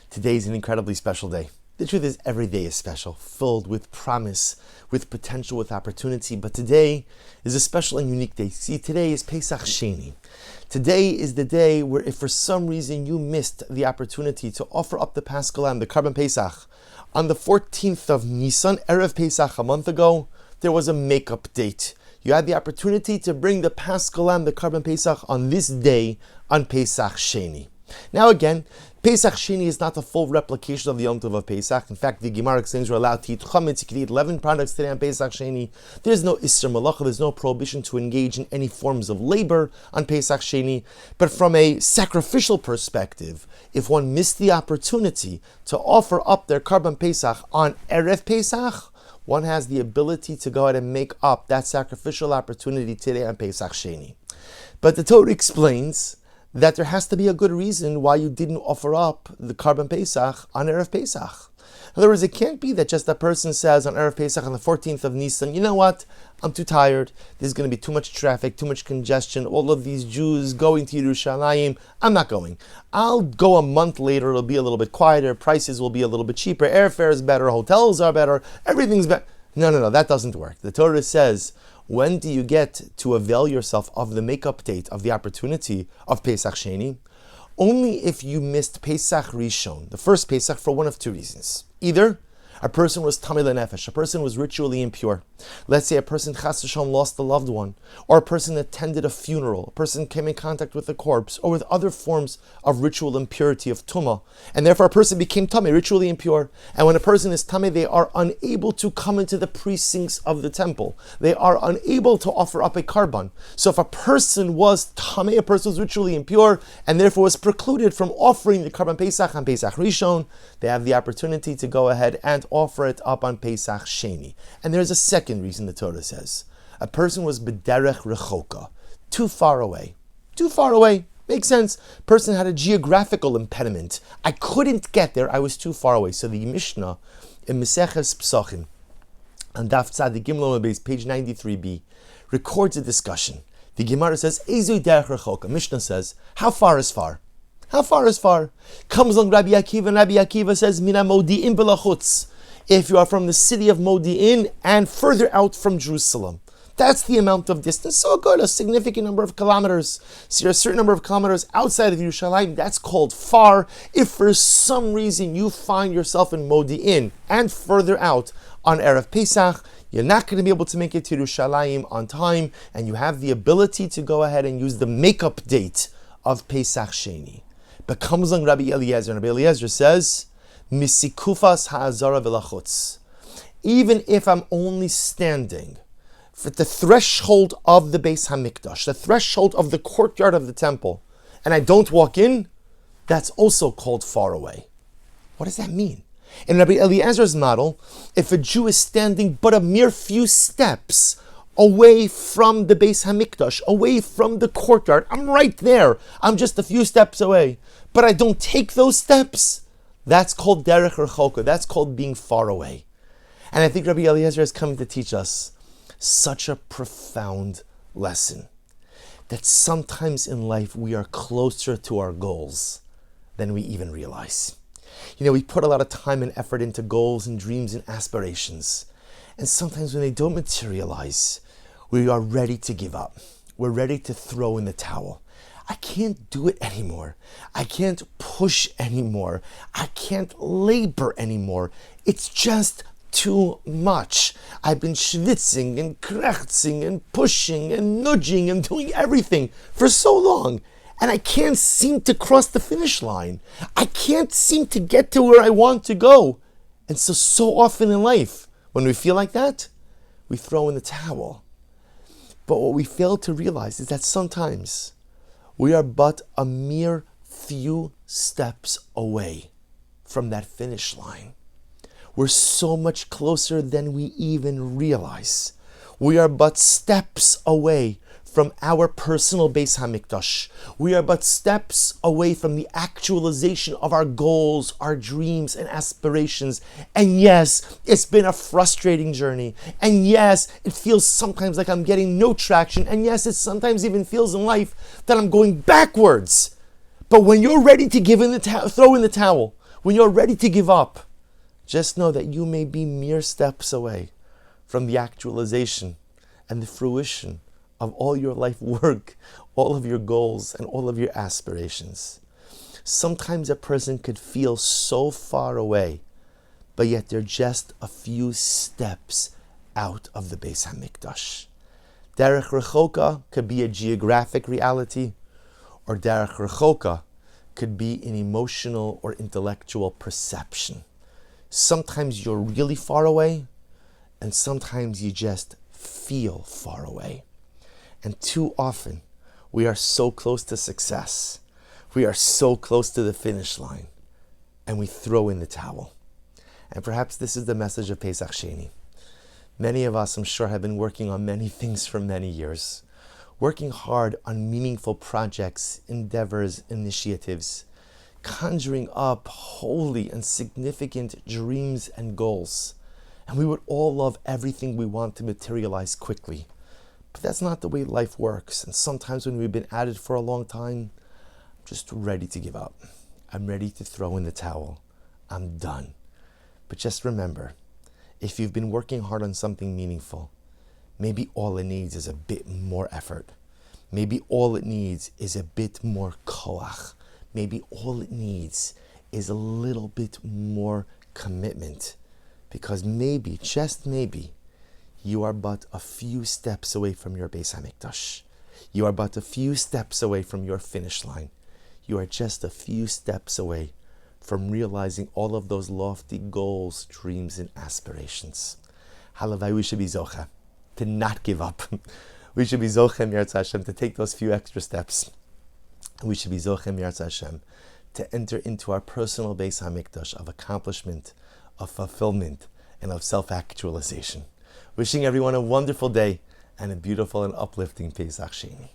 Today is an incredibly special day. The truth is, every day is special, filled with promise, with potential, with opportunity. But today is a special and unique day. See, today is Pesach Sheni. Today is the day where if for some reason you missed the opportunity to offer up the Paschal Lamb, the Karban Pesach, on the 14th of Nisan, Erev Pesach, a month ago, there was a makeup date. You had the opportunity to bring the Paschal Lamb, the Karban Pesach, on this day, on Pesach Sheni. Now again, Pesach Sheni is not a full replication of the Yom Tov of Pesach. In fact, the Gemara explains you're allowed to eat chametz. You can eat 11 products today on Pesach Sheni. There's no Isser Malacha, there's no prohibition to engage in any forms of labor on Pesach Sheni. But from a sacrificial perspective, if one missed the opportunity to offer up their Karban Pesach on Erev Pesach, one has the ability to go ahead and make up that sacrificial opportunity today on Pesach Sheni. But the Torah explains that there has to be a good reason why you didn't offer up the Karban Pesach on Erev Pesach. In other words, it can't be that just a person says on Erev Pesach on the 14th of Nisan, you know what, I'm too tired, there's going to be too much traffic, too much congestion, all of these Jews going to Yerushalayim, I'm not going. I'll go a month later, it'll be a little bit quieter, prices will be a little bit cheaper, airfare is better, hotels are better, everything's better. No, that doesn't work. The Torah says, when do you get to avail yourself of the makeup date of the opportunity of Pesach Sheni? Only if you missed Pesach Rishon, the first Pesach, for one of two reasons. Either a person was tamei lenefesh, a person was ritually impure. Let's say a person chas v'shalom lost a loved one, or a person attended a funeral, a person came in contact with a corpse, or with other forms of ritual impurity of tumah, and therefore a person became tamei, ritually impure. And when a person is tamei, they are unable to come into the precincts of the temple. They are unable to offer up a karban. So if a person was tamei, a person was ritually impure, and therefore was precluded from offering the Karban Pesach on Pesach Rishon, they have the opportunity to go ahead and offer it up on Pesach Sheni. And there's a second reason the Torah says. A person was b'derech rechoka, too far away. Too far away. Makes sense. Person had a geographical impediment. I couldn't get there, I was too far away. So the Mishnah in Meseches Psachim, on Daf Tzadik Gimel Beis, page 93b, records a discussion. The Gemara says, Ezu derech rechoka. Mishnah says, how far is far? How far is far? Comes along Rabbi Akiva, and Rabbi Akiva says, Mina Modi'in belachutz. If you are from the city of Modi'in and further out from Jerusalem. That's the amount of distance. So good, a significant number of kilometers. So you're a certain number of kilometers outside of Yerushalayim, that's called far. If for some reason you find yourself in Modi'in and further out on Erev Pesach, you're not going to be able to make it to Yerushalayim on time, and you have the ability to go ahead and use the makeup date of Pesach Sheni. But comes along Rabbi Eliezer, and Rabbi Eliezer says, Misikufas ha'azara v'lachutz. Even if I'm only standing at the threshold of the Beis HaMikdash, the threshold of the courtyard of the temple, and I don't walk in, that's also called far away. What does that mean? In Rabbi Eliezer's model, if a Jew is standing but a mere few steps away from the Beis HaMikdash, away from the courtyard, I'm right there, I'm just a few steps away, but I don't take those steps, that's called derech rechoka, that's called being far away. And I think Rabbi Eliezer is coming to teach us such a profound lesson, that sometimes in life we are closer to our goals than we even realize. You know, we put a lot of time and effort into goals and dreams and aspirations, and sometimes when they don't materialize, we are ready to give up. We're ready to throw in the towel. I can't do it anymore. I can't push anymore. I can't labor anymore. It's just too much. I've been schwitzing and krechzing and pushing and nudging and doing everything for so long, and I can't seem to cross the finish line. I can't seem to get to where I want to go. And so often in life, when we feel like that, we throw in the towel. But what we fail to realize is that sometimes we are but a mere few steps away from that finish line. We're so much closer than we even realize. We are but steps away from our personal Beis HaMikdash. We are but steps away from the actualization of our goals, our dreams and aspirations. And yes, it's been a frustrating journey. And yes, it feels sometimes like I'm getting no traction. And yes, it sometimes even feels in life that I'm going backwards. But when you're ready to throw in the towel, when you're ready to give up, just know that you may be mere steps away from the actualization and the fruition of all your life work, all of your goals, and all of your aspirations. Sometimes a person could feel so far away, but yet they're just a few steps out of the Beis HaMikdash. Derech Rechoka could be a geographic reality, or Derech Rechoka could be an emotional or intellectual perception. Sometimes you're really far away, and sometimes you just feel far away. And too often, we are so close to success. We are so close to the finish line, and we throw in the towel. And perhaps this is the message of Pesach Sheni. Many of us, I'm sure, have been working on many things for many years, working hard on meaningful projects, endeavors, initiatives, conjuring up holy and significant dreams and goals. And we would all love everything we want to materialize quickly. But that's not the way life works. And sometimes when we've been at it for a long time, I'm just ready to give up. I'm ready to throw in the towel. I'm done. But just remember, if you've been working hard on something meaningful, maybe all it needs is a bit more effort. Maybe all it needs is a bit more koach. Maybe all it needs is a little bit more commitment. Because maybe, just maybe, you are but a few steps away from your Beis HaMikdash. You are but a few steps away from your finish line. You are just a few steps away from realizing all of those lofty goals, dreams, and aspirations. Halavai, we should be zocha to not give up. We should be zocha Yirtzeh Hashem to take those few extra steps. We should be zocha Yirtzeh Hashem to enter into our personal Beis HaMikdash of accomplishment, of fulfillment, and of self-actualization. Wishing everyone a wonderful day and a beautiful and uplifting Pesach Sheni.